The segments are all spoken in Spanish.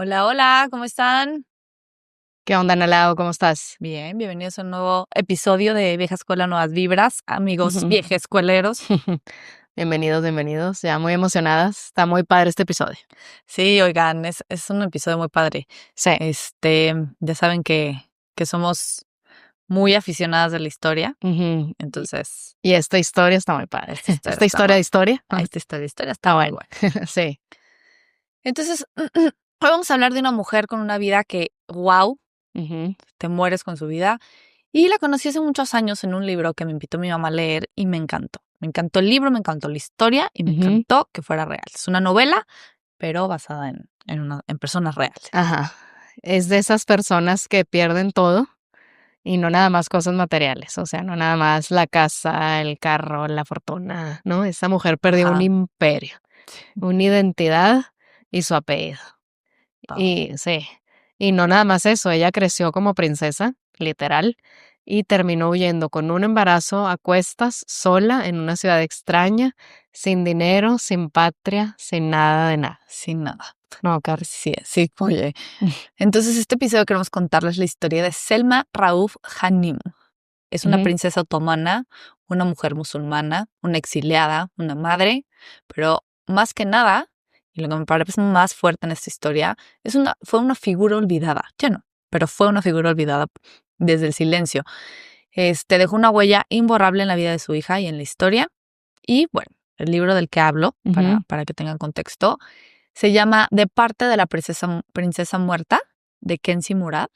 Hola, hola, ¿cómo están? ¿Qué onda, Nalao? ¿Cómo estás? Bien, bienvenidos a un nuevo episodio de Vieja Escuela, Nuevas Vibras, amigos viejescueleros. Bienvenidos. Ya muy emocionadas. Está muy padre este episodio. Sí, oigan, es un episodio muy padre. Sí. Ya saben que somos muy aficionadas de la historia, Ujú. entonces Y esta historia está muy padre. esta historia Esta está historia de historia. esta historia está Está muy bueno. buena. Sí. Entonces, hoy vamos a hablar de una mujer con una vida que, wow, Ujú. te mueres con su vida. Y la conocí hace muchos años en un libro que me invitó mi mamá a leer y me encantó. Me encantó el libro, me encantó la historia y me Ujú. encantó que fuera real. Es una novela, pero basada en personas reales. Ajá. Es de esas personas que pierden todo y no nada más cosas materiales. O sea, no nada más la casa, el carro, la fortuna, ¿no? Esa mujer perdió un Ajá, imperio, una identidad y su apellido. todo. Y sí, y no nada más eso, ella creció como princesa, literal, y terminó huyendo con un embarazo a cuestas, sola, en una ciudad extraña, sin dinero, sin patria, sin nada de nada. Sin nada. No, Carlos. Sí, oye. Entonces, este episodio queremos contarles la historia de Selma Rauf Hanim. Es una Ujú, princesa otomana, una mujer musulmana, una exiliada, una madre, pero más que nada, y lo que me parece más fuerte en esta historia, fue una figura olvidada. Ya no, pero fue una figura olvidada desde el silencio. Dejó una huella imborrable en la vida de su hija y en la historia. Y bueno, el libro del que hablo, ujú, para que tengan contexto, se llama De parte de la princesa muerta, de Kenzi Murad,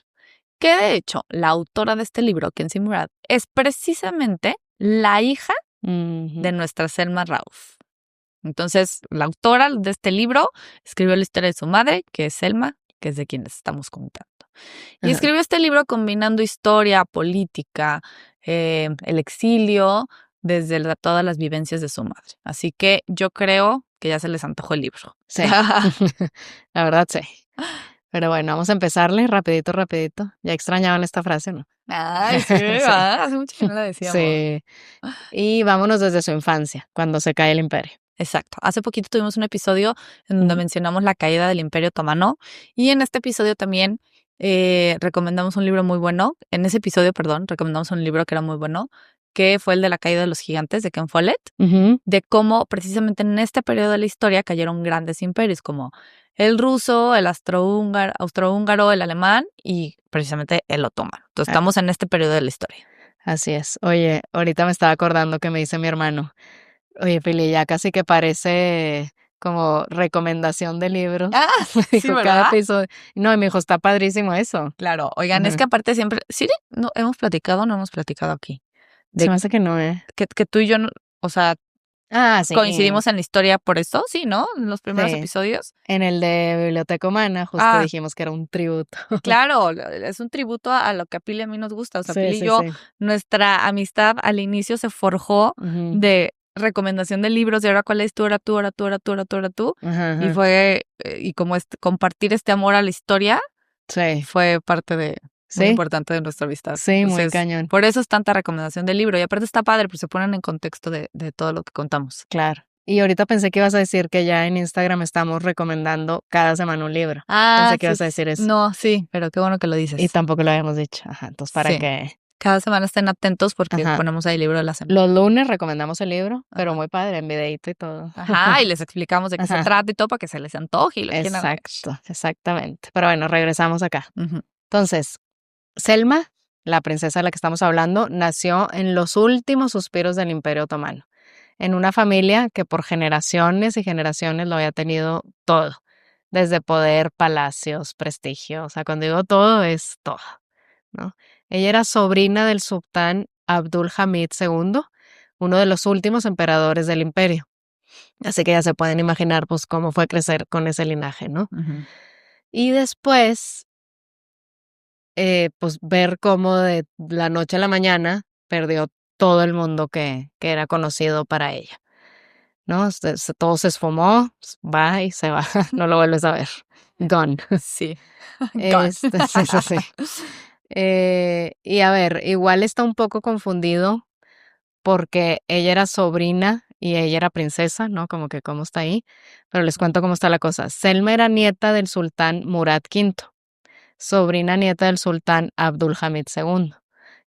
que de hecho la autora de este libro, Kenzi Murad, es precisamente la hija ujú. de nuestra Selma Rauf. Entonces, la autora de este libro escribió la historia de su madre, que es Selma, que es de quien les estamos contando. Y Ajá. escribió este libro combinando historia, política, el exilio, desde todas las vivencias de su madre. Así que yo creo que ya se les antojó el libro. Sí, la verdad sí. Pero bueno, vamos a empezarle rapidito. Ya extrañaban esta frase, ¿no? Ay, sí, Sí, hace mucho que no la decíamos. sí. Y vámonos desde su infancia, cuando se cae el imperio. Exacto. Hace poquito tuvimos un episodio en donde Ujú, mencionamos la caída del Imperio Otomano y en este episodio también recomendamos un libro muy bueno. En ese episodio, perdón, recomendamos un libro que era muy bueno, que fue el de la caída de los gigantes de Ken Follett, ujú. de cómo precisamente en este periodo de la historia cayeron grandes imperios como el ruso, el austrohúngaro, el alemán y precisamente el otomano. Entonces Ah, estamos en este periodo de la historia. así es. Oye, ahorita me estaba acordando que me dice mi hermano. Oye, Pili, ya casi que parece como recomendación de libros. Ah, Me sí, dijo cada ¿verdad? episodio. No, y me dijo, está padrísimo eso. Claro, oigan, es Ajá. que aparte siempre, sí, no no hemos platicado aquí, Se de me hace que no, ¿eh? que tú y yo, o sea, Ah, sí, coincidimos en la historia por eso, sí, ¿no? En los primeros sí. episodios. En el de Biblioteca Humana justo Ah, dijimos que era un tributo. claro, es un tributo a lo que a Pili y a mí nos gusta. O sea, Sí, Pili y sí, yo, sí. nuestra amistad al inicio se forjó Ujú. de recomendación de libros, de ahora cuál es tú, ahora tú. Ajá, Y ajá. fue, y como compartir este amor a la historia Sí, fue parte de muy sí, importante de nuestra amistad. sí, muy Entonces, cañón. por eso es tanta recomendación del libro. Y aparte está padre, pues se ponen en contexto de todo lo que contamos. Claro. Y ahorita pensé que ibas a decir que ya en Instagram estamos recomendando cada semana un libro. Ah, Pensé que ibas a decir eso. no, sí, pero qué bueno que lo Y dices. tampoco lo habíamos dicho. Ajá, entonces para Sí, que... cada semana estén atentos porque Ajá. ponemos ahí el libro de la semana. Los lunes recomendamos el libro, pero Ajá. muy padre, en videíto y todo. Ajá, y les explicamos de qué se Ajá. trata y todo para que se les antoje y lo quieran leer. Exacto, exactamente. Pero bueno, regresamos acá. Ujú. Entonces, Selma, la princesa de la que estamos hablando, nació en los últimos suspiros del Imperio Otomano, en una familia que por generaciones y generaciones lo había tenido todo, desde poder, palacios, prestigio. O sea, cuando digo todo, es todo, ¿no? Ella era sobrina del sultán Abdul Hamid II, uno de los últimos emperadores del imperio. Así que ya se pueden imaginar, pues, cómo fue crecer con ese linaje, ¿no? Ujú. Y después, pues, ver cómo de la noche a la mañana perdió todo el mundo que era conocido para ella, ¿no? Todo se esfumó, va y se va, no lo vuelves a ver. Gone. Sí, gone. Sí, sí, sí. Y a ver, igual está un poco confundido porque ella era sobrina y ella era princesa, ¿no? Como que cómo está ahí. Pero les cuento cómo está la cosa. Selma era nieta del sultán Murad V, sobrina nieta del sultán Abdulhamid II,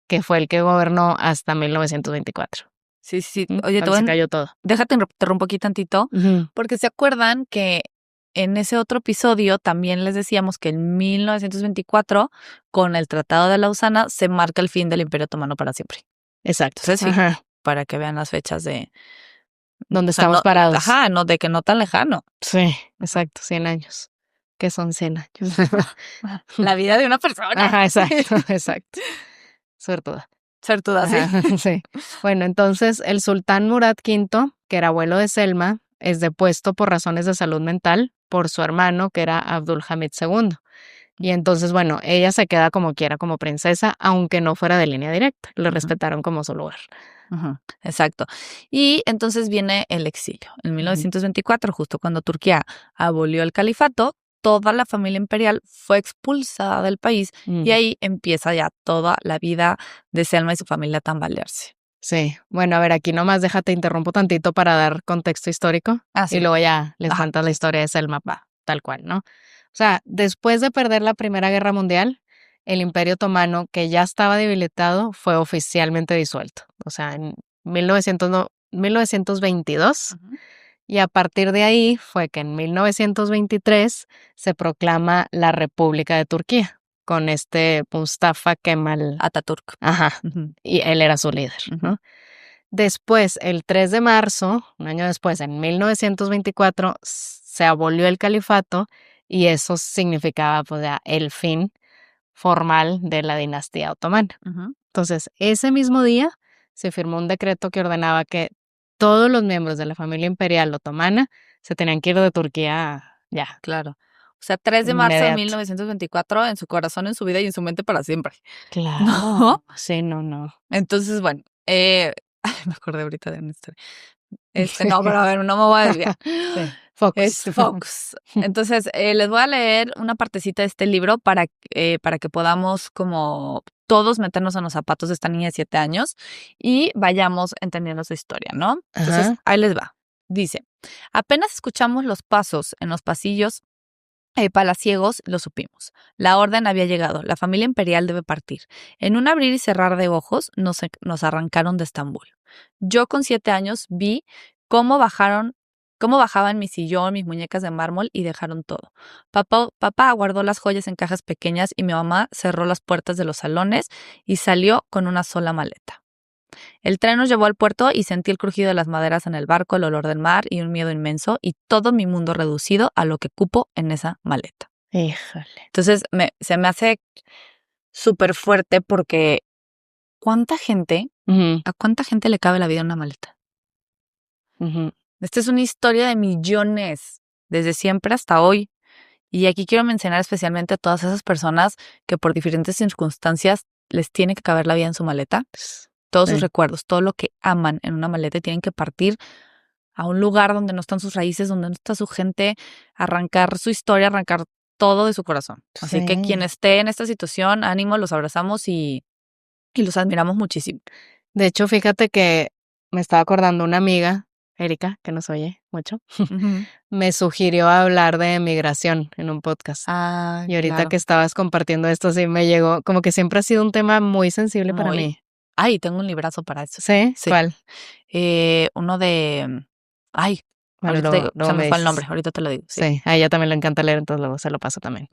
que fue el que gobernó hasta 1924. Sí, sí. Oye, Cuando se cayó todo. déjate interrumpo aquí tantito, porque se acuerdan que en ese otro episodio también les decíamos que en 1924, con el Tratado de Lausana, se marca el fin del Imperio Otomano para siempre. Exacto. Entonces, sí, para que vean las fechas de... Donde o sea, estamos no, parados. Ajá, no, de que no tan lejano. Sí, exacto, 100 años. ¿Qué son 100 años? La vida de una persona. Ajá, exacto, exacto. Suertuda. Suertuda, sí. Ajá, sí. Bueno, entonces el sultán Murad V, que era abuelo de Selma, es depuesto por razones de salud mental por su hermano, que era Abdulhamid II. Y entonces, bueno, ella se queda como quiera, como princesa, aunque no fuera de línea directa. Le respetaron como su lugar. Exacto. Y entonces viene el exilio. En 1924, justo cuando Turquía abolió el califato, toda la familia imperial fue expulsada del país y ahí empieza ya toda la vida de Selma y su familia a tambalearse. Sí, bueno, a ver, aquí nomás déjate interrumpo tantito para dar contexto histórico Sí. y luego ya les cuento la historia de Selma, tal cual, ¿no? O sea, después de perder la Primera Guerra Mundial, el Imperio Otomano, que ya estaba debilitado, fue oficialmente disuelto. O sea, en 1922. Y a partir de ahí fue que en 1923 se proclama la República de Turquía con Mustafa Kemal Atatürk. Ajá, y él era su líder, ¿no? Después, el 3 de marzo, un año después, en 1924, se abolió el califato y eso significaba pues, ya, el fin formal de la dinastía otomana. Entonces, ese mismo día se firmó un decreto que ordenaba que todos los miembros de la familia imperial otomana se tenían que ir de Turquía ya. Claro. O sea, 3 de marzo de 1924, en su corazón, en su vida y en su mente para siempre. Claro. ¿No? Sí, no. Entonces, bueno, me acordé ahorita de una historia. No, pero a ver, no me voy a desviar. Sí. Focus. Entonces, les voy a leer una partecita de este libro para que podamos como todos meternos en los zapatos de esta niña de 7 años y vayamos entendiendo su historia, ¿no? Entonces, ahí les va. Dice, apenas escuchamos los pasos en los pasillos palaciegos, lo supimos. La orden había llegado. La familia imperial debe partir. En un abrir y cerrar de ojos nos arrancaron de Estambul. Yo con 7 años vi cómo bajaban mi sillón, mis muñecas de mármol y dejaron todo. Papá guardó las joyas en cajas pequeñas y mi mamá cerró las puertas de los salones y salió con una sola maleta. El tren nos llevó al puerto y sentí el crujido de las maderas en el barco, el olor del mar y un miedo inmenso y todo mi mundo reducido a lo que cupo en esa maleta. Híjole. Entonces se me hace súper fuerte porque ¿a cuánta gente le cabe la vida en una maleta? Esta es una historia de millones, desde siempre hasta hoy. Y aquí quiero mencionar especialmente a todas esas personas que por diferentes circunstancias les tiene que caber la vida en su maleta. Todos sus recuerdos, todo lo que aman en una maleta y tienen que partir a un lugar donde no están sus raíces, donde no está su gente, arrancar su historia, arrancar todo de su corazón. Así que quien esté en esta situación, ánimo, los abrazamos y los admiramos muchísimo. De hecho, fíjate que me estaba acordando una amiga, Erika, que nos oye mucho, me sugirió hablar de migración en un podcast. Y ahorita que estabas compartiendo esto, sí me llegó, como que siempre ha sido un tema muy sensible para mí. Ay, tengo un librazo para eso. ¿Sí? ¿Cuál? Uno de... Ay, bueno, se me fue el nombre, ahorita te lo digo. Sí, a ella también le encanta leer, entonces luego se lo paso también.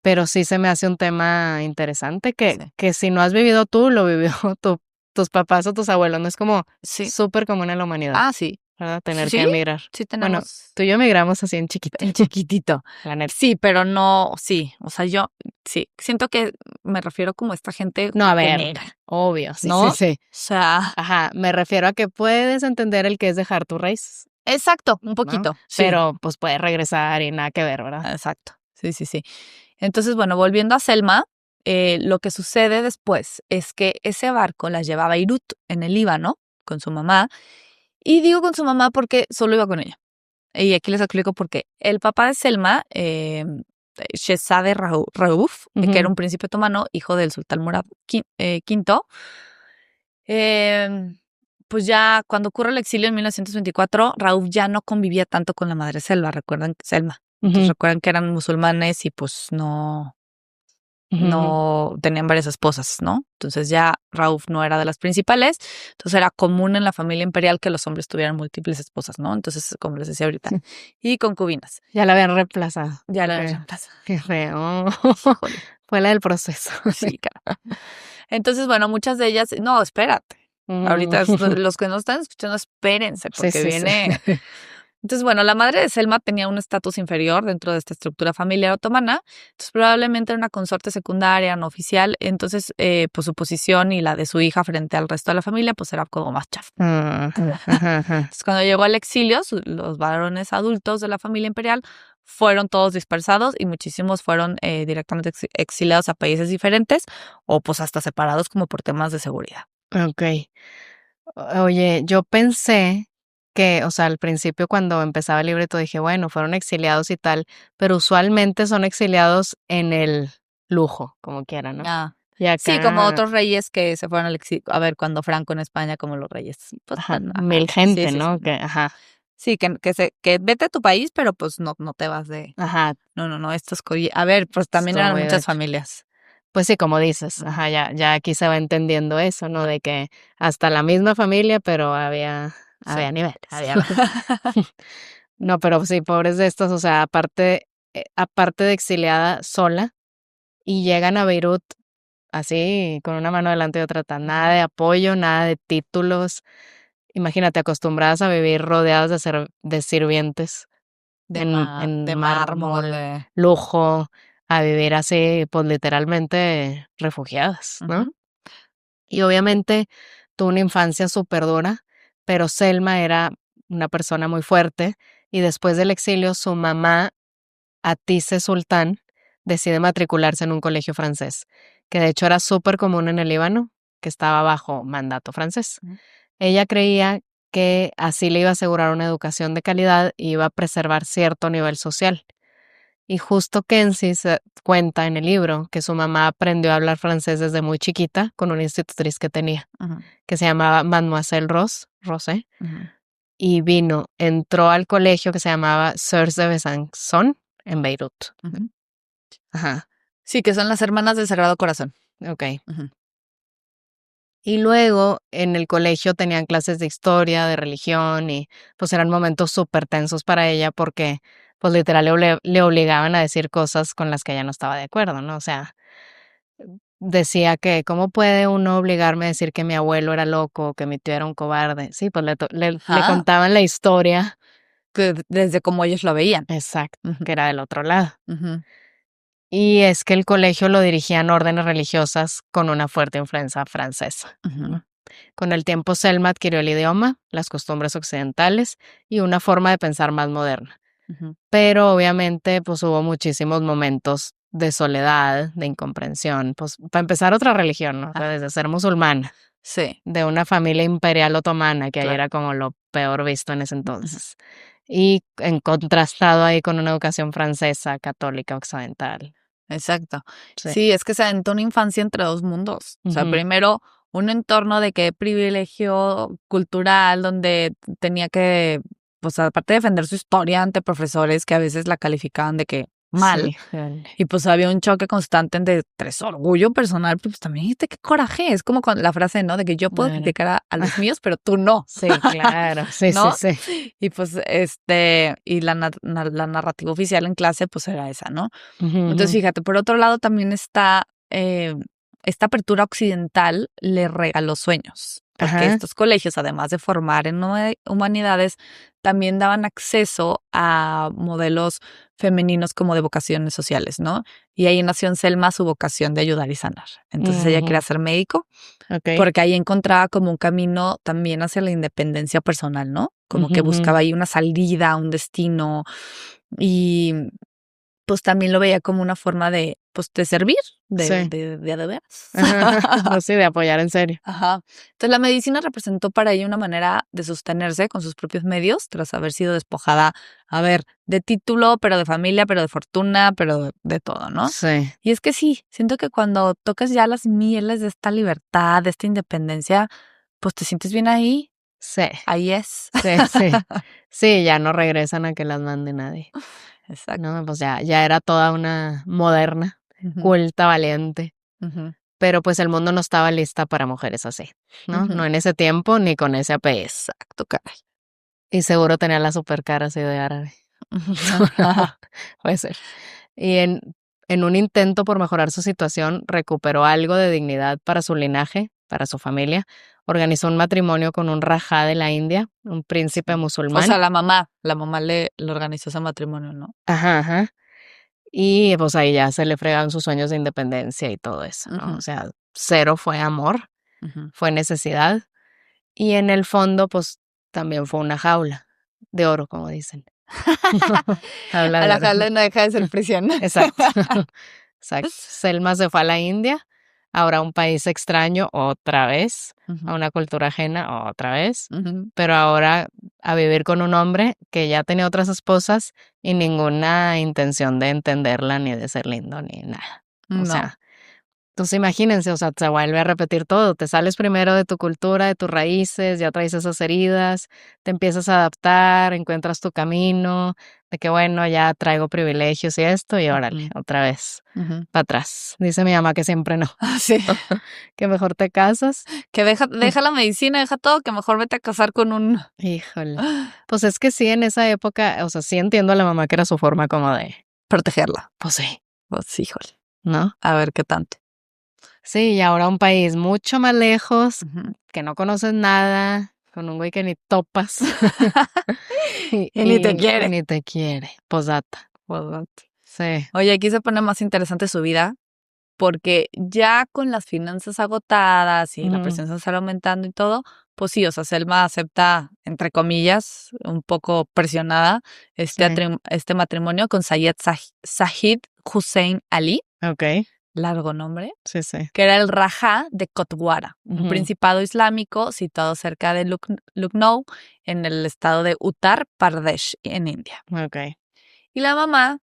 Pero sí se me hace un tema interesante que si no has vivido tú, lo vivió tus papás o tus abuelos. No es como súper común en la humanidad. Sí. ¿Verdad? Tener que emigrar. Sí, tenemos. Bueno, tú y yo emigramos así en chiquito. En chiquitito. La neta. Sí, pero no, sí. O sea, yo, sí. Siento que me refiero como a esta gente. No, a ver, emigra. obvio, sí, ¿no? sí. O sea. Ajá, me refiero a que puedes entender el que es dejar tus raíces. Exacto, un poquito. ¿No? Sí. Pero pues puedes regresar y nada que ver, ¿verdad? Exacto. Sí. Entonces, bueno, volviendo a Selma, lo que sucede después es que ese barco las llevaba a Beirut, en el Líbano, con su mamá. Y digo con su mamá porque solo iba con ella. Y aquí les explico por qué. El papá de Selma, Shehzade Rauf, que era un príncipe otomano, hijo del sultán Murad V, pues ya cuando ocurre el exilio en 1924, Raúf ya no convivía tanto con la madre Selma, Selma. Entonces recuerdan que eran musulmanes y pues no tenían varias esposas, ¿no? Entonces ya Raúf no era de las principales, entonces era común en la familia imperial que los hombres tuvieran múltiples esposas, ¿no? Entonces, como les decía ahorita, y concubinas. Ya la habían reemplazado. Ya la reemplazan. Qué feo. Fue la del proceso. Sí, claro. Entonces, bueno, muchas de ellas, no, espérate. Ahorita los que no están escuchando, espérense, porque viene. Sí. Entonces, bueno, la madre de Selma tenía un estatus inferior dentro de esta estructura familiar otomana, entonces probablemente era una consorte secundaria, no oficial, entonces pues su posición y la de su hija frente al resto de la familia pues era como más chafa. Entonces, cuando llegó al exilio, los varones adultos de la familia imperial fueron todos dispersados y muchísimos fueron directamente exiliados a países diferentes o pues hasta separados como por temas de seguridad. Ok. Oye, yo pensé que, o sea, al principio cuando empezaba el libreto dije, bueno, fueron exiliados y tal, pero usualmente son exiliados en el lujo, como quieran, ¿no? Ah, Y sí, como acá, otros reyes que se fueron al exilio. A ver, cuando Franco en España, como los reyes. Pues, ajá, bueno, mil sí, gente, sí, ¿no? sí. Que, ajá, Sí, que vete a tu país, pero pues no te vas de. ajá, No, estos A ver, pues también estuvo eran muy muchas gacho. familias. Pues sí, como dices, ajá, ya aquí se va entendiendo eso, ¿no? De que hasta la misma familia, pero había Sí, niveles. había. No, pero sí, pobres de estos, o sea, aparte de exiliada sola, y llegan a Beirut así, con una mano delante y otra atrás, nada de apoyo, nada de títulos. Imagínate, acostumbradas a vivir rodeadas de sirvientes en De mármol. mármol, lujo, a vivir así, pues literalmente refugiadas, ¿no? Y obviamente tuvo una infancia súper dura, pero Selma era una persona muy fuerte y después del exilio su mamá, Atise Sultán, decide matricularse en un colegio francés, que de hecho era súper común en el Líbano, que estaba bajo mandato francés. Ella creía que así le iba a asegurar una educación de calidad y iba a preservar cierto nivel social. Y justo Kenzie se cuenta en el libro que su mamá aprendió a hablar francés desde muy chiquita con una institutriz que tenía, que se llamaba Mademoiselle Rosé, y entró al colegio que se llamaba Sœurs de Besançon en Beirut. Ajá, Sí, que son las hermanas del Sagrado Corazón. ok. Y luego en el colegio tenían clases de historia, de religión y pues eran momentos súper tensos para ella porque pues literal le obligaban a decir cosas con las que ella no estaba de acuerdo, ¿no? O sea, decía que ¿cómo puede uno obligarme a decir que mi abuelo era loco, que mi tío era un cobarde? Sí, pues le contaban la historia. Desde como ellos lo veían. Exacto, que era del otro lado. Ujú. Y es que el colegio lo dirigían órdenes religiosas con una fuerte influencia francesa. Ujú. Con el tiempo, Selma adquirió el idioma, las costumbres occidentales y una forma de pensar más moderna. Pero obviamente, pues hubo muchísimos momentos de soledad, de incomprensión. Pues para empezar, otra religión, ¿no? O sea, desde ser musulmana, Sí, de una familia imperial otomana, que ahí claro. era como lo peor visto en ese entonces. Y en contrastado ahí con una educación francesa, católica, occidental. Exacto. Sí. Sí, es que se aventó una infancia entre dos mundos. O sea, Ujú. primero un entorno de que privilegio cultural donde tenía que, pues aparte de defender su historia ante profesores que a veces la calificaban de que mal. Sí. Y pues había un choque constante entre su orgullo personal, pero pues también dijiste qué coraje. Es como con la frase, ¿no? De que yo puedo Claro. criticar a los míos, pero tú no. Sí, claro. Sí, ¿No? sí. Y pues, y la narrativa oficial en clase, pues era esa, ¿no? Ujú, Entonces, ujú. fíjate, por otro lado también está esta apertura occidental le regaló sueños, porque Ajá. estos colegios, además de formar en humanidades, también daban acceso a modelos femeninos como de vocaciones sociales, ¿no? Y ahí nació en Selma su vocación de ayudar y sanar. Entonces ella quería Ujú. ser médico, Okey. porque ahí encontraba como un camino también hacia la independencia personal, ¿no? Como Ujú, que ujú. buscaba ahí una salida, un destino y pues también lo veía como una forma de, pues, de servir, Sí. de veras. No, sí, de apoyar en serio. Ajá. Entonces, la medicina representó para ella una manera de sostenerse con sus propios medios, tras haber sido despojada, a ver, de título, pero de familia, pero de fortuna, pero de todo, ¿no? Sí. Y es que sí, siento que cuando tocas ya las mieles de esta libertad, de esta independencia, pues te sientes bien ahí. Sí, Ahí es. sí. Sí, ya no regresan a que las mande nadie. Exacto. No, pues ya era toda una moderna, Ujú, culta, valiente. ujú, Pero pues el mundo no estaba lista para mujeres así, ¿no? ujú. No en ese tiempo ni con ese apellido. Exacto, caray. Y seguro tenía la super cara así de árabe. Puede ser. Y en un intento por mejorar su situación, recuperó algo de dignidad para su linaje, para su familia. Organizó un matrimonio con un rajá de la India, un príncipe Sí. O sea, musulmán. la mamá le organizó ese matrimonio, ¿no? Ajá, ajá. Y pues ahí ya se le fregaron sus sueños de independencia y todo eso, ¿no? Ujú, O sea, cero fue amor, ujú. fue necesidad. Y en el fondo, pues también fue una jaula de oro, como dicen. Jaula A de la oro. jala no deja de ser prisión. Exacto. Exacto. Selma se fue a la India, ahora a un país extraño otra vez, a Ujú, una cultura ajena otra vez, ujú. pero ahora a vivir con un hombre que ya tenía otras esposas y ninguna intención de entenderla ni de ser lindo ni nada. O No. sea, entonces imagínense, o sea, se vuelve a repetir todo. Te sales primero de tu cultura, de tus raíces, ya traes esas heridas, te empiezas a adaptar, encuentras tu camino, de que bueno, ya traigo privilegios y esto, y órale, Ujú, otra vez, ujú. para atrás. Dice mi mamá que siempre no, Sí. que mejor te casas. Que deja la medicina, deja todo, que mejor vete a casar con un. Híjole. Pues es que sí, en esa época, o sea, sí entiendo a la mamá que era su forma como de, Protegerla. pues sí, Pues híjole. ¿no? A ver qué tanto. Sí, y ahora un país mucho más lejos, Ujú. que no conoces nada, con un güey que ni topas. Y Y ni te y quiere. ni te quiere, posdata. Pues, Sí. oye, aquí se pone más interesante su vida porque ya con las finanzas agotadas y la Ujú. presión social aumentando y todo, pues sí, o sea, Selma acepta, entre comillas, un poco presionada, Sí. este matrimonio con Zahid Hussein Ali, Okey. largo nombre, Sí, sí. que era el Rajá de Kotwara, un Ujú. principado islámico situado cerca de Lucknow, en el estado de Uttar Pradesh, en India. Okey. Y la mamá,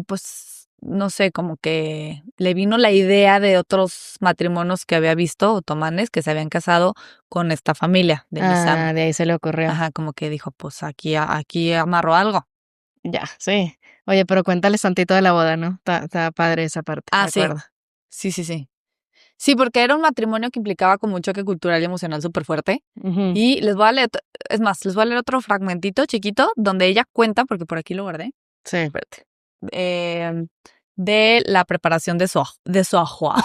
pues, no sé, como que le vino la idea de otros matrimonios que había visto, otomanes, que se habían casado con esta familia de Nizam. Ah, de ahí se le ocurrió. Ajá, como que dijo, pues aquí amarro algo. Ya, sí. Oye, pero cuéntales tantito de la boda, ¿no? Está padre esa parte, me Ah, sí, acuerdo. sí, sí, sí. Sí, porque era un matrimonio que implicaba como un choque cultural y emocional súper fuerte. Ujú. Y les voy a leer, es más, les voy a leer otro fragmentito chiquito donde ella cuenta, porque por aquí lo guardé, Sí. espérate, de la preparación de su ajuar.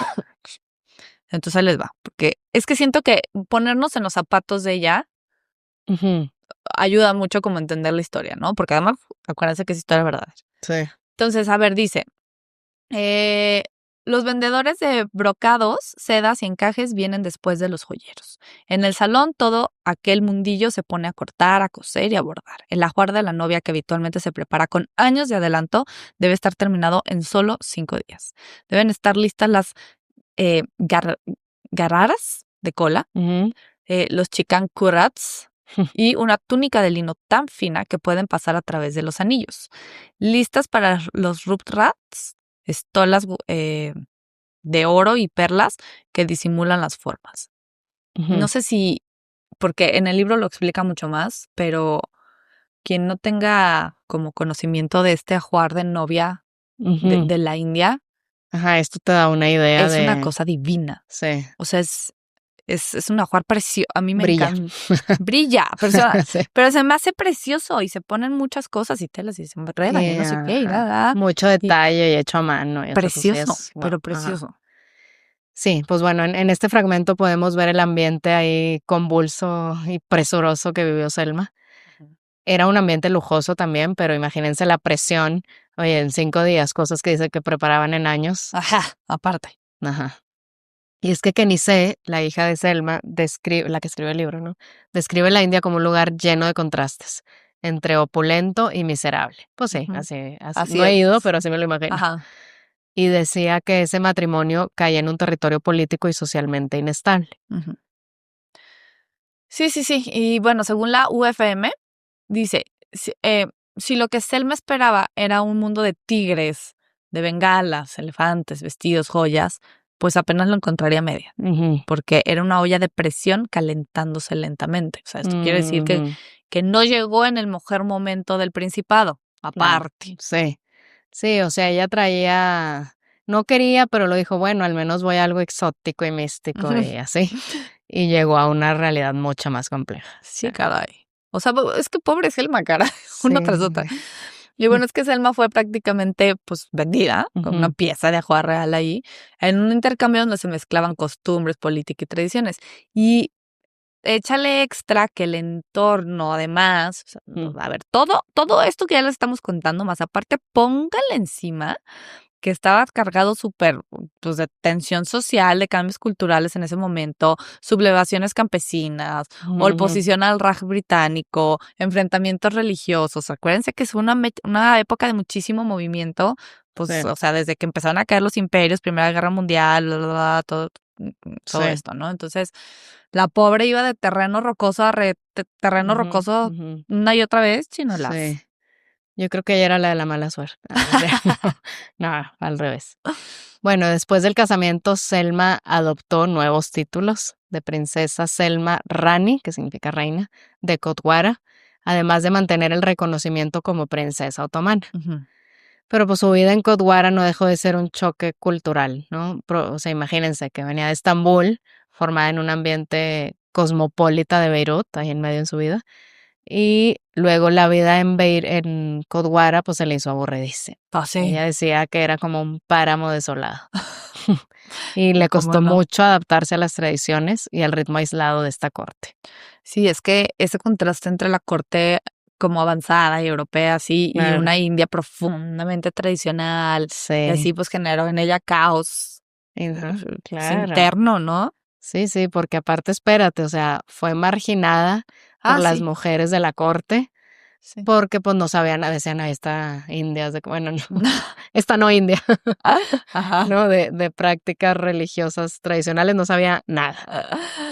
Entonces ahí les va, porque es que siento que ponernos en los zapatos de ella Ujú. ayuda mucho como a entender la historia, ¿no? Porque además, acuérdense que es historia verdadera. Sí. Entonces, a ver, dice, eh, los vendedores de brocados, sedas y encajes vienen después de los joyeros. En el salón todo aquel mundillo se pone a cortar, a coser y a bordar. El ajuar de la novia, que habitualmente se prepara con años de adelanto, debe estar terminado en solo 5 días. Deben estar listas las eh, gar- gararas de cola, Ujú. los chican curats y una túnica de lino tan fina que pueden pasar a través de los anillos. Listas para los rubrats, estolas de oro y perlas que disimulan las formas. No Ujú. sé si, porque en el libro lo explica mucho más, pero quien no tenga como conocimiento de este ajuar de novia Ujú. de la India, Ajá, esto te da una idea es una de cosa divina. sí, O sea, es un ajuar precioso. A mí me brilla. encanta. Brilla, Sí. pero se me hace precioso y se ponen muchas cosas y telas y se enredan y Sí, no sé qué y ajá. nada. Mucho Y detalle y hecho a mano, y entonces sí precioso, es guau, pero ajá. precioso. Sí, pues bueno, en este fragmento podemos ver el ambiente ahí convulso y presuroso que vivió Selma. Ujú. Era un ambiente lujoso también, pero imagínense la presión, oye, en 5 días, cosas que dice que preparaban en años. Ajá, aparte. Ajá. Y es que Kenice, la hija de Selma, describe, la que escribe el libro, ¿no? Describe la India como un lugar lleno de contrastes, entre opulento y miserable. Pues sí, Ujú. así. Así No he es. ido, pero así me lo imagino. Ajá. Y decía que ese matrimonio caía en un territorio político y socialmente inestable. Ujú. Sí, sí, sí. Y bueno, según la UFM, dice, si lo que Selma esperaba era un mundo de tigres, de bengalas, elefantes, vestidos, joyas, pues apenas lo encontraría media, Ujú. porque era una olla de presión calentándose lentamente. O sea, esto quiere decir Ujú. que no llegó en el mejor momento del principado, Claro, aparte. sí. Sí, o sea, ella traía, no quería, pero lo dijo, bueno, al menos voy a algo exótico y místico Ujú. y así. Y llegó a una realidad mucho más compleja. O Sí, sea, caray. O sea, es que pobre Selma, cara, una tras sí. otra. Y bueno, es que Selma fue prácticamente, pues, vendida con una Ujú. pieza de ajuar real ahí, en un intercambio donde se mezclaban costumbres, política y tradiciones. Y échale extra que el entorno, además, o sea, Mm. a ver, todo esto que ya les estamos contando, más aparte, póngale encima que estaba cargado súper, pues, de tensión social, de cambios culturales en ese momento, sublevaciones campesinas, Ujú. oposición al Raj británico, enfrentamientos religiosos. Acuérdense que es una época de muchísimo movimiento, pues, Sí, o sea, desde que empezaron a caer los imperios, Primera Guerra Mundial, bla, bla, bla, todo sí. esto, ¿no? Entonces, la pobre iba de terreno rocoso a terreno Ujú, rocoso ujú. una y otra vez, chinolas. Sí. Yo creo que ella era la de la mala suerte. No, no sé. No, al revés. Bueno, después del casamiento, Selma adoptó nuevos títulos de princesa Selma Rani, que significa reina, de Kotwara, además de mantener el reconocimiento como princesa otomana. Ujú. Pero pues su vida en Kotwara no dejó de ser un choque cultural, ¿no? O sea, imagínense que venía de Estambul, formada en un ambiente cosmopolita de Beirut, ahí en medio en su vida, y luego la vida en Kotwara, pues se le hizo aburridísima. Pues sí, Ella decía que era como un páramo desolado. Y le cómo costó no. mucho adaptarse a las tradiciones y al ritmo aislado de esta corte. Sí, es que ese contraste entre la corte como avanzada y europea, así, y Claro. una India profundamente tradicional, y Sí. así pues generó en ella caos Ajá, pues, claro. interno, ¿no? Sí, sí, porque aparte, espérate, o sea, fue marginada por Ah, las sí, mujeres de la corte, sí. porque pues no sabían, decían, ahí está India, bueno, no, esta no India, Ajá. ¿no? De prácticas religiosas tradicionales, no sabía nada.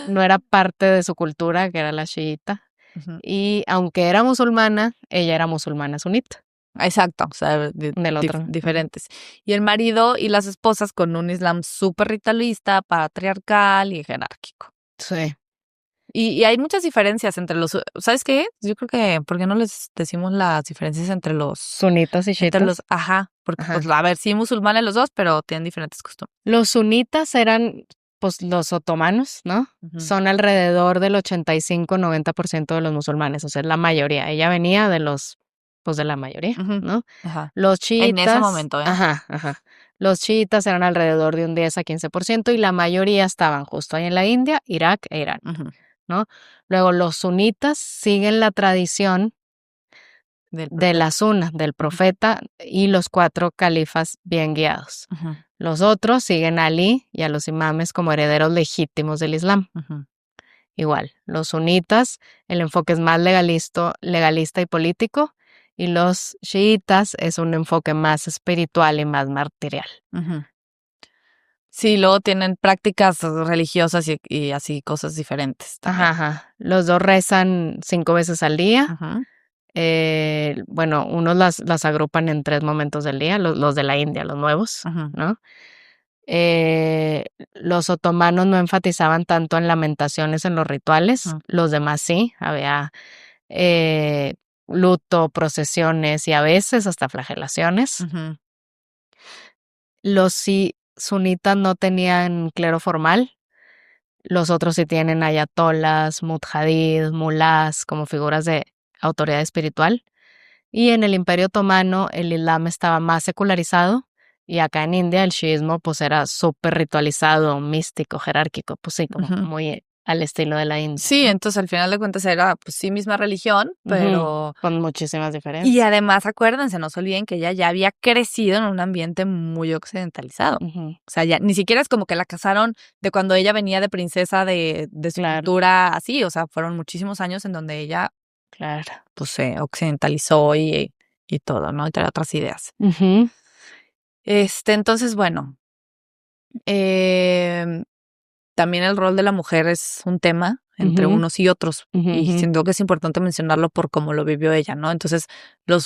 No era parte de su cultura, que era la chiita. Ujú. Y aunque era musulmana, ella era musulmana sunita, Exacto, o sea, del otro. Ujú. diferentes. Y el marido y las esposas con un islam súper ritualista, patriarcal y jerárquico. Sí. Y hay muchas diferencias entre los, ¿sabes qué? Yo creo que, ¿por qué no les decimos las diferencias Sunitas y entre chiitas. los, ajá, porque pues Ajá. a ver, sí musulmanes los dos, pero tienen diferentes costumbres. Los sunitas eran, pues, los otomanos, ¿no? Ujú, Son alrededor del 85-90% de los musulmanes, o sea, es la mayoría. Ella venía de los, pues, de la mayoría, ujú, ¿no? ajá. Los En ese chiitas, momento, ¿eh? ajá, ajá. Los chiitas eran alrededor de un 10 a 15% y la mayoría estaban justo ahí en la India, Irak e Irán, Ujú, ¿no? Luego los sunitas siguen la tradición del de la profeta. sunna, del Ujú, profeta y los 4 califas bien guiados. ujú, Los otros siguen a Ali y a los imames como herederos legítimos del Islam. ujú, Igual, los sunitas, el enfoque es más legalista y político, y los chiitas es un enfoque más espiritual y más martirial. ujú. Sí, luego tienen prácticas religiosas y así cosas diferentes Ajá, también. ajá. Los dos rezan 5 veces al día. Ujú, Bueno, unos las agrupan en 3 momentos del día, los de la India, los nuevos, ujú, ¿no? Los otomanos no enfatizaban tanto en lamentaciones en los rituales, ujú, los demás sí, había eh, luto, procesiones y a veces hasta flagelaciones. ujú, Los sunitas no tenían clero formal, los otros sí tienen ayatolas, mudjadid, mulás como figuras de autoridad espiritual. Y en el Imperio Otomano el Islam estaba más secularizado y acá en India el shiismo pues era súper ritualizado, místico, jerárquico, pues sí, como ujú. muy al estilo de la India, Sí, ¿no? entonces al final de cuentas era pues sí misma religión, Ujú, pero con muchísimas y diferencias. además acuérdense, no se olviden que ella ya había crecido en un ambiente muy occidentalizado. Ujú, O sea, ya ni siquiera es como que la casaron de cuando ella venía de princesa de su claro, cultura así, o sea, fueron muchísimos años en donde ella claro. pues se occidentalizó y todo, ¿no? Y trae otras ideas. Ujú, Entonces, bueno, em, también el rol de la mujer es un tema entre Ujú, unos y otros. ujú, Y ujú, siento que es importante mencionarlo por cómo lo vivió ella, ¿no? Entonces, los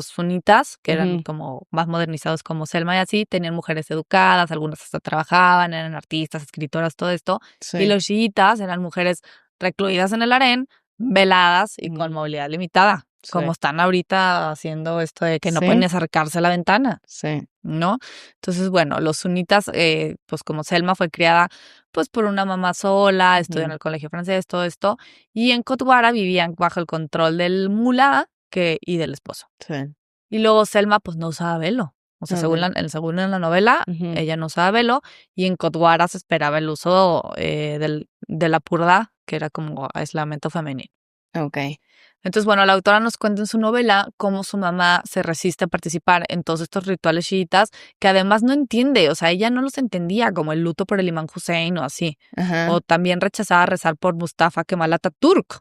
sunitas, que eran ujú. como más modernizados como Selma y así, tenían mujeres educadas, algunas hasta trabajaban, eran artistas, escritoras, todo esto. Y Sí. los chiitas eran mujeres recluidas en el harén, veladas y con Mm, movilidad limitada, como sí, están ahorita haciendo esto de que no pueden sí, ni acercarse a la ventana. sí. ¿No? Entonces, bueno, los sunitas, pues como Selma fue criada pues por una mamá sola, estudió en Ujú, el colegio francés, todo esto, y en Kotwara vivían bajo el control del mulá y del esposo. sí. Y luego Selma pues no usaba velo. O sea, Okey. según en la novela, Ujú, ella no usaba velo y en Kotwara se esperaba el uso de la purda, que era como aislamiento femenino. okey. Entonces, bueno, la autora nos cuenta en su novela cómo su mamá se resiste a participar en todos estos rituales chiitas que además no entiende, o sea, ella no los entendía, como el luto por el imán Hussein o así. O Ajá, también rechazaba rezar por Mustafa Kemal Atatürk,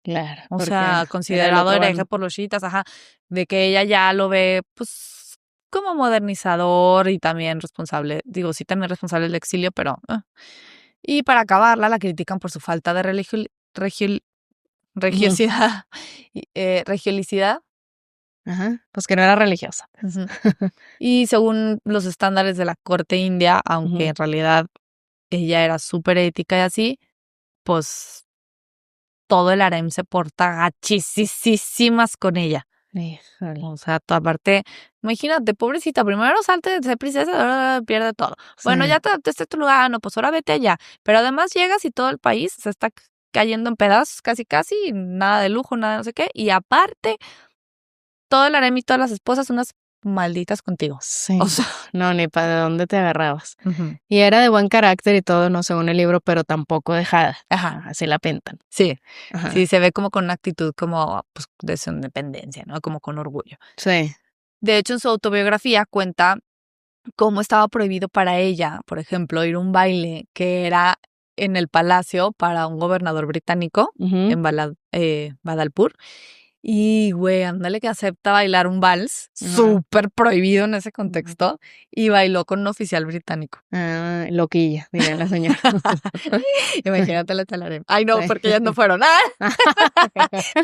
claro, o porque sea, era el considerado otro hereje bando. por los chiitas, ajá, de que ella ya lo ve, pues, como modernizador y también responsable, digo, sí, también responsable del exilio, pero... Y para acabarla, la critican por su falta de Ujú, religiosidad, religiosidad. ajá, pues que no era religiosa, pues. Ujú. Y según los estándares de la corte india, aunque Ujú. en realidad ella era súper ética y así, pues todo el harem se porta gachisísimas con ella. Híjole, O sea, tu aparte, imagínate, pobrecita, primero salte de ser princesa, ahora pierde todo. Bueno, sí, ya te adaptaste a tu lugar, no, pues ahora vete allá. Pero además llegas y todo el país se está cayendo en pedazos, casi, casi, y nada de lujo, nada de no sé qué. Y aparte, todo el harem y todas las esposas, unas malditas contigo. O sí, sea, no, ni para de dónde te agarrabas. ujú. Y era de buen carácter y todo, no según el libro, pero tampoco dejada. Ajá. Así la pintan. Sí, Ajá, sí, se ve como con una actitud como, pues, de su independencia, ¿no? Como con orgullo. sí, De hecho, en su autobiografía cuenta cómo estaba prohibido para ella, por ejemplo, ir a un baile que era en el palacio para un gobernador británico ujú, en Badalpur. Y, güey, ándale que acepta bailar un vals, ajá. súper prohibido en ese Ujú. contexto, y bailó con un oficial británico. Ah, loquilla, diría la señora. Imagínate la talarem. Ay, no, porque Sí. ellas no fueron. ¡Ah!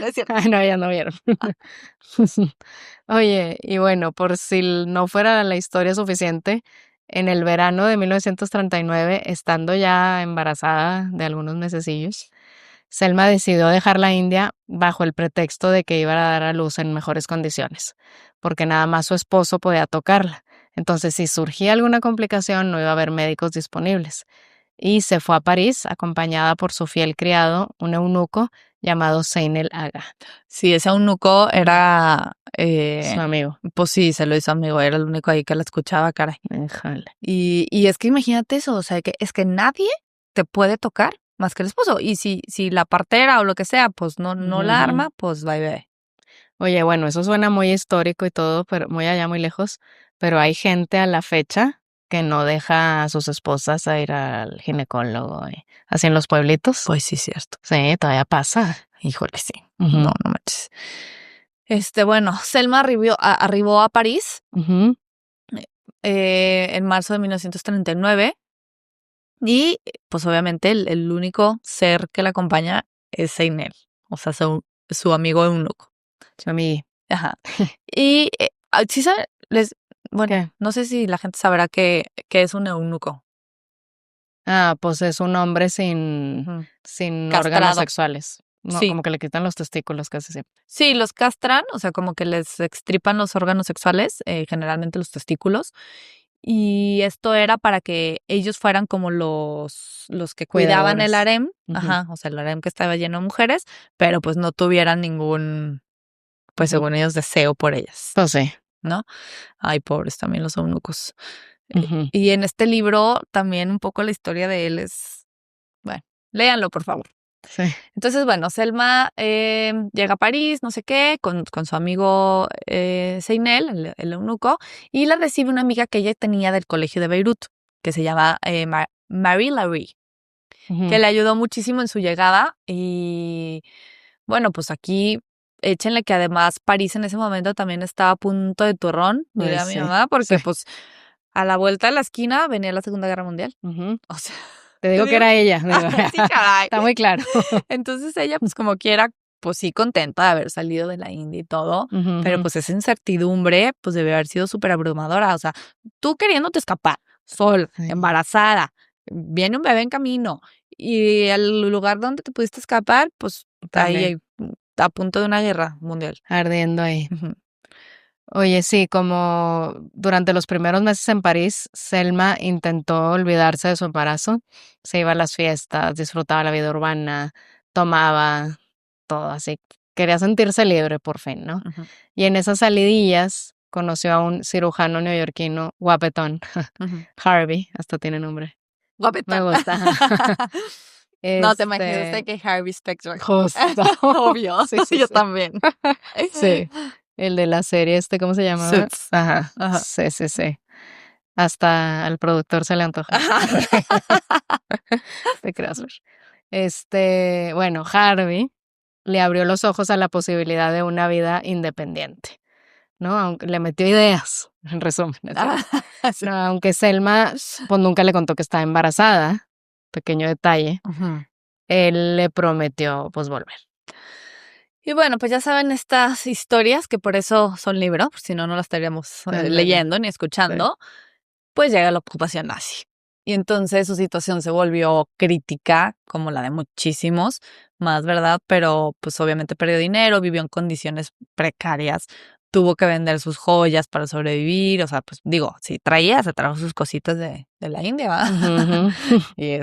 No es cierto. Ay, no, ya no vieron. Oye, y bueno, por si no fuera la historia suficiente, en el verano de 1939, estando ya embarazada de algunos mesecillos, Selma decidió dejar la India bajo el pretexto de que iba a dar a luz en mejores condiciones, porque nada más su esposo podía tocarla. Entonces, si surgía alguna complicación, no iba a haber médicos disponibles. Y se fue a París acompañada por su fiel criado, un eunuco llamado Zein el Aga, Sí, ese eunuco era, su amigo. pues sí, se lo hizo amigo, era el único ahí que la escuchaba, caray. Híjole. Y es que imagínate eso, o sea, que es que nadie te puede tocar más que el esposo. Y si la partera o lo que sea, pues no Ujú, la ujú. arma, pues bye bye. Oye, bueno, eso suena muy histórico y todo, pero muy allá, muy lejos, pero hay gente a la fecha que no deja a sus esposas a ir al ginecólogo, así en los pueblitos. Pues sí, cierto. Sí, todavía pasa. Híjole, sí. No, Ujú, no manches. Bueno, Selma arribó a París ujú. en marzo de 1939 y pues obviamente el único ser que la acompaña es Seinel, o sea, su amigo eunuco. Su amigui. Ajá. Y sí bueno, ¿Qué? no sé si la gente sabrá que es un eunuco. Ah, pues es un hombre sin, Ujú. sin órganos Castrado. sexuales. No, Sí. como que le quitan los testículos casi siempre. Sí, los castran, o sea, como que les extripan los órganos sexuales, generalmente los testículos. Y esto era para que ellos fueran como los que cuidaban el Cuidadores. harem, Ujú, ajá, o sea, el harem que estaba lleno de mujeres, pero pues no tuvieran ningún, pues ujú. según ellos, deseo por ellas, Pues sí. ¿no? Ay, pobres también los eunucos. Ujú, Y en este libro también un poco la historia de él es, bueno, léanlo por favor. sí. Entonces, bueno, Selma llega a París, no sé qué, con su amigo Seinel, el eunuco, y la recibe una amiga que ella tenía del colegio de Beirut, que se llama Marie Larie, que Ujú. le ayudó muchísimo en su llegada. Y bueno, pues aquí échenle que además París en ese momento también estaba a punto de turrón, Ay, diría mi sí, mamá, sí. porque pues a la vuelta de la esquina venía la Segunda Guerra Mundial. Ujú. O sea. Te digo que digo era ella. sí, caray. Está muy claro. Entonces ella, pues como quiera, pues sí contenta de haber salido de la India y todo, Ujú, pero ujú. pues esa incertidumbre, pues debe haber sido súper abrumadora. O sea, tú queriéndote escapar, sola, Sí. embarazada, viene un bebé en camino y el lugar donde te pudiste escapar, pues ahí También a punto de una guerra mundial. ardiendo ahí. Ujú, Oye, sí, como durante los primeros meses en París, Selma intentó olvidarse de su embarazo. Se iba a las fiestas, disfrutaba la vida urbana, tomaba, todo así. Quería sentirse libre por fin, ¿no? ujú, Y en esas salidillas conoció a un cirujano neoyorquino guapetón, ujú. Harvey, hasta tiene nombre. Me Guapetón. gusta. No, te imaginaste Este, que Harvey Specter. justo. Obvio, Sí, sí, yo sí. también. Sí, el de la serie ¿cómo se llamaba? Suits. Ajá, Ajá. sí, sí, sí. Hasta al productor se le antojó. Te creas, Fer. Bueno, Harvey le abrió los ojos a la posibilidad de una vida independiente, ¿no? Aunque le metió ideas, en resumen, ¿no es cierto? Sí. No, aunque Selma, pues nunca le contó que estaba embarazada, pequeño detalle, Ujú. él le prometió, pues, volver. Y bueno, pues ya saben estas historias que por eso son libros, si no, no las estaríamos Ándale, leyendo ni sí. escuchando. Pues llega la ocupación nazi. Y entonces su situación se volvió crítica, como la de muchísimos más, ¿verdad? Pero pues obviamente perdió dinero, vivió en condiciones precarias, tuvo que vender sus joyas para sobrevivir, o sea, pues digo, si traía, se trajo sus cositas de la India, ¿va? Ujú, ujú. Y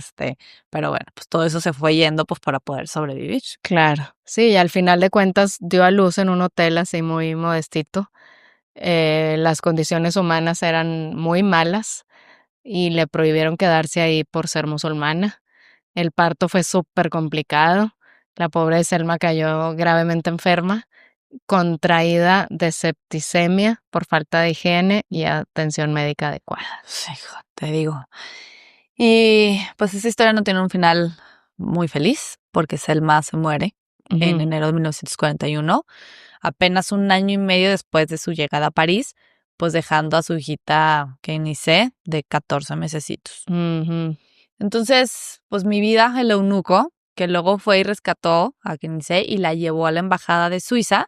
pero bueno, pues todo eso se fue yendo pues para poder sobrevivir. Claro, sí, y al final de cuentas dio a luz en un hotel así muy modestito. Las condiciones humanas eran muy malas y le prohibieron quedarse ahí por ser musulmana. El parto fue súper complicado. La pobre Selma cayó gravemente enferma, contraída de septicemia por falta de higiene y atención médica adecuada. Sí, hijo, te digo. Y pues esa historia no tiene un final muy feliz, porque Selma se muere en Ujú. enero de 1941, apenas un año y medio después de su llegada a París, pues dejando a su hijita Kenise de 14 mesecitos. Ujú. Entonces, pues mi vida, el eunuco, que luego fue y rescató a Kenise y la llevó a la embajada de Suiza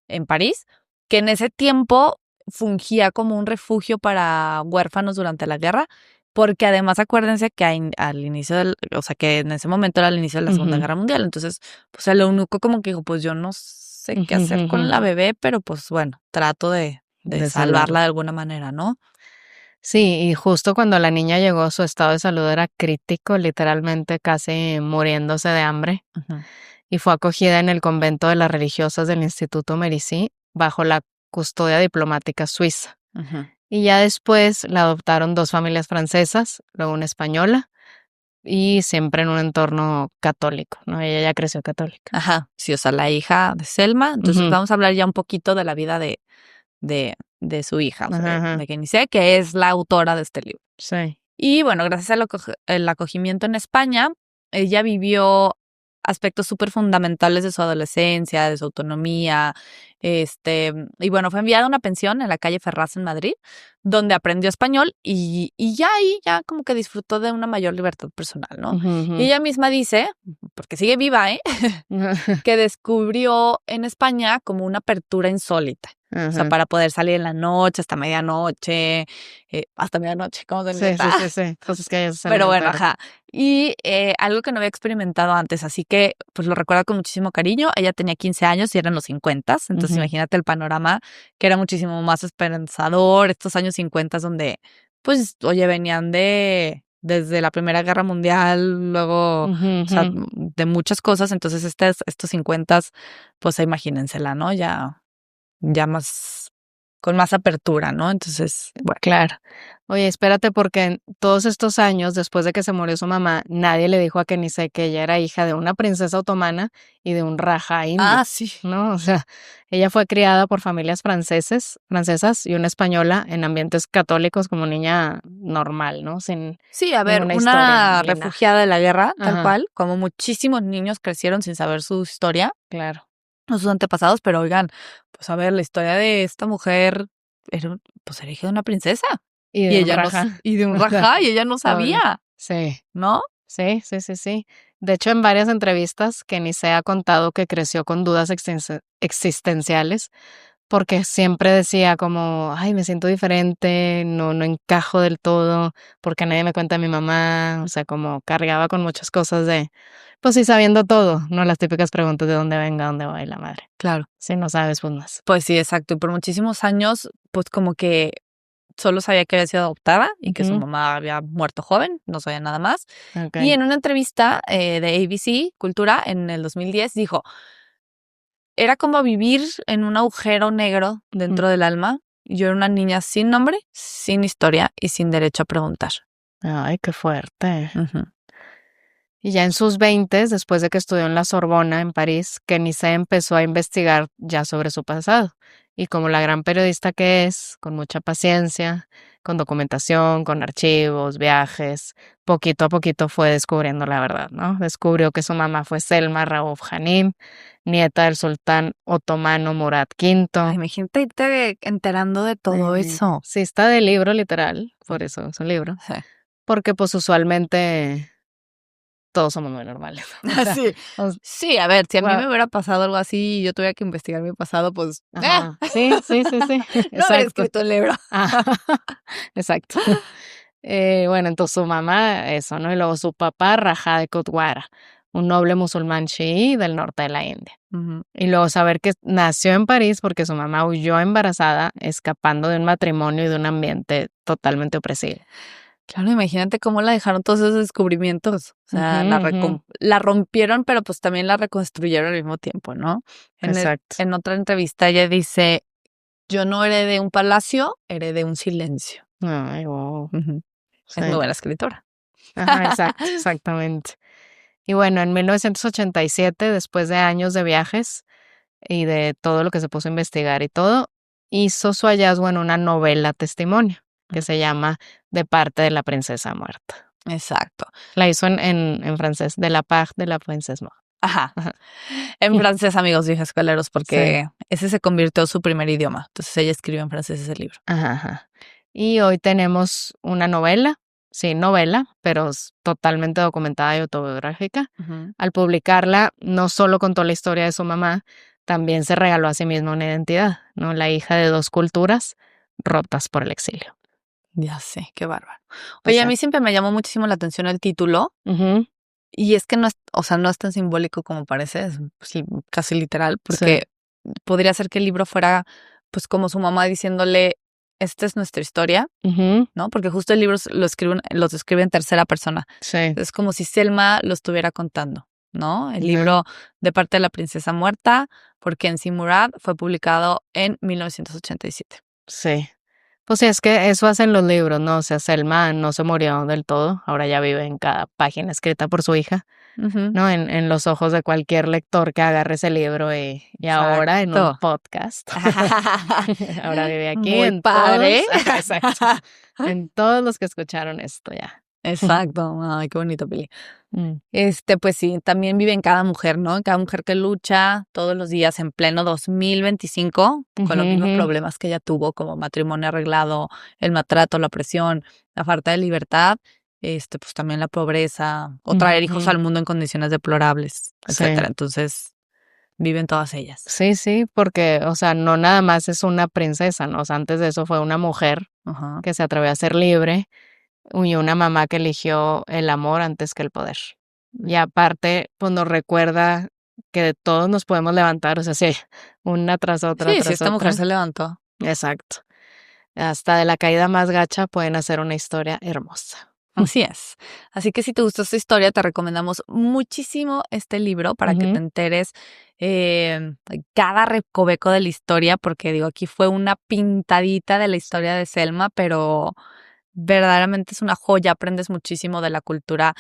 en París, que en ese tiempo fungía como un refugio para huérfanos durante la guerra, porque además acuérdense que al inicio o sea, que en ese momento era el inicio de la Segunda Ujú. Guerra Mundial, entonces, pues el eunuco como que dijo, pues yo no sé qué Ujú, hacer ujú. con la bebé, pero pues bueno, trato de De salvarla salvarla. de alguna manera, ¿no? Sí, y justo cuando la niña llegó, su estado de salud era crítico, literalmente casi muriéndose de hambre, Ujú, y fue acogida en el convento de las religiosas del Instituto Mérici bajo la custodia diplomática suiza. ujú. Y ya después la adoptaron dos familias francesas, luego una española, y siempre en un entorno católico, ¿no? Ella ya creció católica. Ajá, sí, o sea, la hija de Selma, entonces Ujú. vamos a hablar ya un poquito de la vida de su hija, o sea, Ajá, ajá. de Kenise, que es la autora de este libro. Sí. Y bueno, gracias al el acogimiento en España, ella vivió aspectos súper fundamentales de su adolescencia, de su autonomía, y bueno, fue enviada a una pensión en la calle Ferraz en Madrid, donde aprendió español y ya ahí ya como que disfrutó de una mayor libertad personal, ¿no? Ujú, ujú. Y ella misma dice, porque sigue viva, que descubrió en España como una apertura insólita. O sea, Ajá. para poder salir en la noche, hasta medianoche, como se Sí, sí, neta. sí, sí. Cosas que a ella se le Pero bueno, alteran. ajá. Y algo que no había experimentado antes, así que pues lo recuerdo con muchísimo cariño. Ella tenía 15 años y eran los 50, entonces Ujú. imagínate el panorama que era muchísimo más esperanzador, estos años 50 donde, pues, oye, venían desde la Primera Guerra Mundial, luego, o Ujú, sea, ujú. de muchas cosas, entonces estos 50, pues imagínensela, ¿no? Ya más, con más apertura, ¿no? Entonces, bueno. Claro. Oye, espérate, porque en todos estos años, después de que se murió su mamá, nadie le dijo a Kenise que ella era hija de una princesa otomana y de un raja indio, Ah, sí. ¿no? O sea, ella fue criada por familias francesas y una española en ambientes católicos como niña normal, ¿no? Sin Sí, a ver, ninguna historia una ni linaje. refugiada de la guerra, tal Ajá, cual, como muchísimos niños crecieron sin saber su historia claro. o sus antepasados, pero oigan, pues a ver, la historia de esta mujer pues era hija de una princesa Y y de un ella no, raja. y de un O sea, rajá y ella no pobre. sabía, Sí. ¿no? Sí, sí, sí, sí. De hecho, en varias entrevistas, Kenny se ha contado que creció con dudas existenciales, porque siempre decía como, ay, me siento diferente, no encajo del todo, porque nadie me cuenta a mi mamá, o sea, como cargaba con muchas cosas de, pues sí, sabiendo todo, no las típicas preguntas de dónde venga, dónde va y la madre. Claro. Si no sabes, pues más. Pues sí, exacto. Y por muchísimos años, pues como que solo sabía que había sido adoptada y que su Ujú, mamá había muerto joven, no sabía nada más. Y ok. en una entrevista de ABC Cultura en el 2010 dijo, era como vivir en un agujero negro Mm. dentro del alma. Yo era una niña sin nombre, sin historia y sin derecho a preguntar. Ay, qué fuerte. Ujú. Y ya en sus veintes, después de que estudió en la Sorbona en París, Kenise empezó a investigar ya sobre su pasado. Y como la gran periodista que es, con mucha paciencia, con documentación, con archivos, viajes, poquito a poquito fue descubriendo la verdad, ¿no? Descubrió que su mamá fue Selma Rauf Hanim, nieta del sultán otomano Murad Ay, V. imagínate irte enterando de todo eso. Sí, está de libro literal, por eso es un libro. Sí. Porque pues usualmente todos somos muy normales. O sea, Sí. o Sí, a ver, si a mí Gua me hubiera pasado algo así y yo tuviera que investigar mi pasado, pues, ajá. Sí, sí, sí, sí, no hubiera exacto. escrito el libro. Ah, exacto. Bueno, entonces su mamá, eso, ¿no? Y luego su papá, Rajá de Kotwara, un noble musulmán chií del norte de la India. Ujú. Y luego saber que nació en París porque su mamá huyó embarazada, escapando de un matrimonio y de un ambiente totalmente opresivo. Claro, imagínate cómo la dejaron todos esos descubrimientos. O Ujú, sea, ujú. la rompieron, pero pues también la reconstruyeron al mismo tiempo, ¿no? Exacto. En otra entrevista ella dice, yo no heredé un palacio, heredé un silencio. Ay, wow. Ujú. Es muy Sí. buena escritora. Ajá, exacto, exactamente. Y bueno, en 1987, después de años de viajes y de todo lo que se puso a investigar y todo, hizo su hallazgo en una novela testimonio que se llama De parte de la princesa muerta. Exacto. La hizo en francés, de la part de la princesa muerta. Ajá. Ajá. En francés, amigos viejos escueleros, Sí, porque ese se convirtió en su primer idioma. Entonces ella escribió en francés ese libro. ajá, ajá. Y hoy tenemos una novela, sí, novela, pero totalmente documentada y autobiográfica. Ujú. Al publicarla, no solo contó la historia de su mamá, también se regaló a sí misma una identidad, ¿no? La hija de dos culturas rotas por el exilio. Ya sé, qué bárbaro. Oye, a mí Exacto. siempre me llamó muchísimo la atención el título. Ujú, Y es que no es, o sea, no es tan simbólico como parece, es sí, casi literal, sí. porque podría ser que el libro fuera, pues, como su mamá diciéndole, esta es nuestra historia, Ujú, ¿no? Porque justo el libro los escribe en tercera persona. sí. Es como si Selma lo estuviera contando, ¿no? El Ujú, libro de parte de la princesa muerta, por Kenzie Murad, fue publicado en 1987. sí. Pues sí, es que eso hacen los libros, ¿no? O sea, Selma no se murió del todo, ahora ya vive en cada página escrita por su hija. Ujú. ¿No? En los ojos de cualquier lector que agarre ese libro y ahora en un Exacto. podcast. Ahora vive aquí Muy en padre. todos, ajá, exacto, en todos los que escucharon esto ya. Exacto. Ay, qué bonito, Pili. Mm, Pues sí, también vive en cada mujer, ¿no? En cada mujer que lucha todos los días en pleno 2025 con ujú, los mismos ujú, problemas que ella tuvo, como matrimonio arreglado, el maltrato, la opresión, la falta de libertad, pues también la pobreza, o traer hijos ujú. al mundo en condiciones deplorables, etcétera. Sí, Entonces, viven todas ellas. sí, sí, porque, o sea, no nada más es una princesa, ¿no? O sea, antes de eso fue una mujer Ajá. que se atrevió a ser libre y una mamá que eligió el amor antes que el poder. Y aparte, pues nos recuerda que de todos nos podemos levantar, o sea, sí, una Sí, sí, tras esta mujer otra. se levantó. Exacto. Hasta de la caída más gacha pueden hacer una historia hermosa. Así es. Así que si te gustó esta historia, te recomendamos muchísimo este libro para que te Ujú, enteres cada recoveco de la historia, porque digo, aquí fue una pintadita de la historia de Selma, pero verdaderamente es una joya, aprendes muchísimo de la cultura,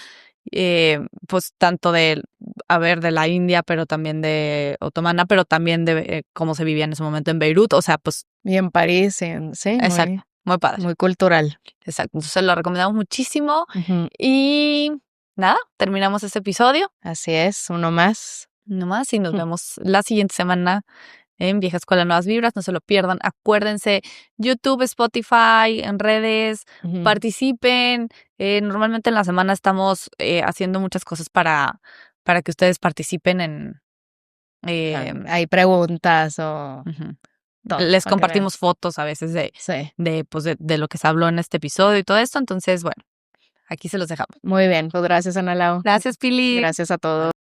pues tanto de, a ver, de la India, pero también de otomana, pero también de cómo se vivía en ese momento en Beirut, o sea, pues, y en París, sí, exacto, muy padre. muy cultural. Exacto, entonces lo recomendamos muchísimo Ujú, y nada, terminamos este episodio así es, uno más. nomás y nos vemos la siguiente semana en Vieja Escuela Nuevas Vibras, no se lo pierdan. Acuérdense, YouTube, Spotify, en redes, participen. Normalmente en la semana estamos haciendo muchas cosas para que ustedes participen en... Hay preguntas o todo. Les para que vean. compartimos fotos a veces Sí. de lo que se habló en este episodio y todo esto. Entonces, bueno, aquí se los dejamos. Muy bien, pues gracias, Ana Lau. Gracias, Pili. Gracias a todos.